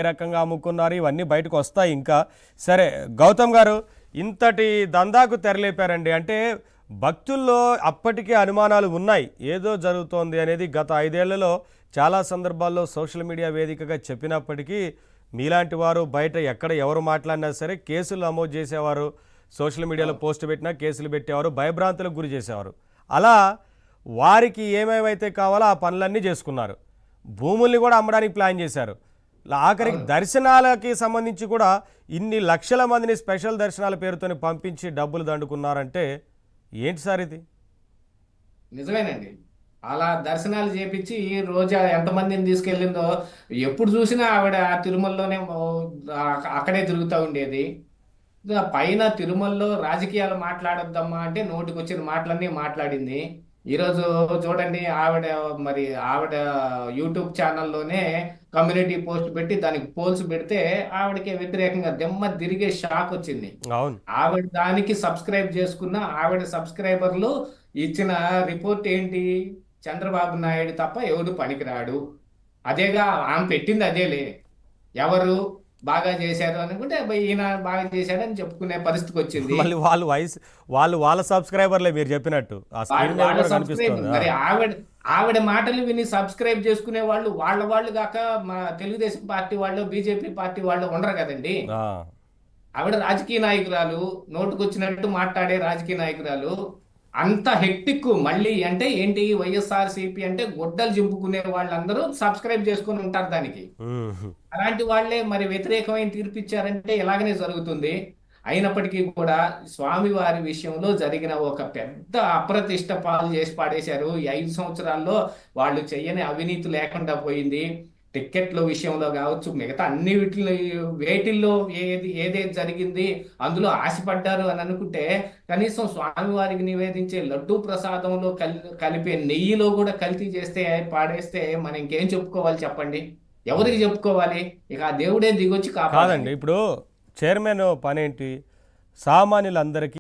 ఏ రకంగా అమ్ముకున్నారు ఇవన్నీ బయటకు వస్తాయి ఇంకా. సరే గౌతమ్ గారు ఇంతటి దందాకు తెరలేపారండి. అంటే భక్తుల్లో అప్పటికే అనుమానాలు ఉన్నాయి, ఏదో జరుగుతోంది అనేది గత 5 ఏళ్లలో చాలా సందర్భాల్లో సోషల్ మీడియా వేదికగా చెప్పినప్పటికీ మీలాంటి వారు బయట ఎక్కడ ఎవరు మాట్లాడినా సరే కేసులు నమోదు చేసేవారు, సోషల్ మీడియాలో పోస్ట్ పెట్టినా కేసులు పెట్టేవారు, భయభ్రాంతులకు గురి చేసేవారు. అలా వారికి ఏమేమైతే కావాలో ఆ పనులన్నీ చేసుకున్నారు, భూముల్ని కూడా అమ్మడానికి ప్లాన్ చేశారు. ఆఖరికి దర్శనాలకి సంబంధించి కూడా ఇన్ని లక్షల మందిని స్పెషల్ దర్శనాల పేరుతో పంపించి డబ్బులు దండుకున్నారంటే ఏంటి సార్ ఇది? నిజమేనండి. అలా దర్శనాలు చేపించి రోజా ఎంతమందిని తీసుకెళ్ళిందో ఎప్పుడు చూసినా ఆవిడ ఆ తిరుమలలోనే అక్కడే తిరుగుతూ ఉండేది. పైన తిరుమలలో రాజకీయాలు మాట్లాడొద్దమ్మా అంటే నోటికొచ్చిన మాటలన్నీ మాట్లాడింది. ఈరోజు చూడండి, ఆవిడ యూట్యూబ్ ఛానల్లోనే కమ్యూనిటీ పోస్ట్ పెట్టి దానికి పోల్స్ పెడితే ఆవిడకి వ్యతిరేకంగా దెమ్మ తిరిగే షాక్ వచ్చింది. అవును, ఆవిడ దానికి సబ్స్క్రైబ్ చేసుకున్న ఆవిడ సబ్స్క్రైబర్లు ఇచ్చిన రిపోర్ట్ ఏంటి? చంద్రబాబు నాయుడు తప్ప ఎవడు పనికిరాడు. అదేగా ఆమె పెట్టింది, అదేలే. ఎవరు బాగా చేశారు అనుకుంటే ఈయన బాగా చేశాడని చెప్పుకునే పరిస్థితికి వచ్చింది. మళ్ళీ వాళ్ళ సబ్స్క్రైబర్లే మీరు చెప్పినట్టు ఆ స్క్రీన్ మీద వాళ్ళ కూడా సబ్స్క్రైబ్ కనిపిస్తుంది. మరి ఆవిడ మాటలు విని సబ్స్క్రైబ్ చేసుకునే వాళ్ళు వాళ్ళు కాక మా తెలుగుదేశం పార్టీ వాళ్ళు, బీజేపీ పార్టీ వాళ్ళు ఉండరు కదండి. ఆవిడ రాజకీయ నాయకురాలు, నోటుకొచ్చినట్టు మాట్లాడే రాజకీయ నాయకురాలు. అంత హెక్టిక్ మళ్ళీ అంటే ఏంటి, వైఎస్ఆర్సీపీ అంటే గొడ్డలు చింపుకునే వాళ్ళందరూ సబ్స్క్రైబ్ చేసుకుని ఉంటారు దానికి. అలాంటి వాళ్ళే మరి వ్యతిరేకమైన తీర్పు ఇచ్చారంటే ఇలాగనే జరుగుతుంది. అయినప్పటికీ కూడా స్వామివారి విషయంలో జరిగిన ఒక పెద్ద అప్రతిష్ట పాలు చేసి పాడేశారు. ఈ 5 సంవత్సరాల్లో వాళ్ళు చెయ్యని అవినీతి లేకుండా పోయింది. టిక్కెట్ల విషయంలో కావచ్చు, మిగతా అన్ని వేటిల్లో ఏదేది జరిగింది అందులో ఆశపడ్డారు అని అనుకుంటే, కనీసం స్వామివారికి నివేదించే లడ్డూ ప్రసాదంలో కలిపే నెయ్యిలో కూడా కల్తీ చేస్తే పాడేస్తే మనం ఇంకేం చెప్పుకోవాలి చెప్పండి? ఎవరికి చెప్పుకోవాలి? ఇక ఆ దేవుడే దిగొచ్చి కాపాడండి. కాదండి, ఇప్పుడు చైర్మన్ పనేంటి? సామాన్యులందరికీ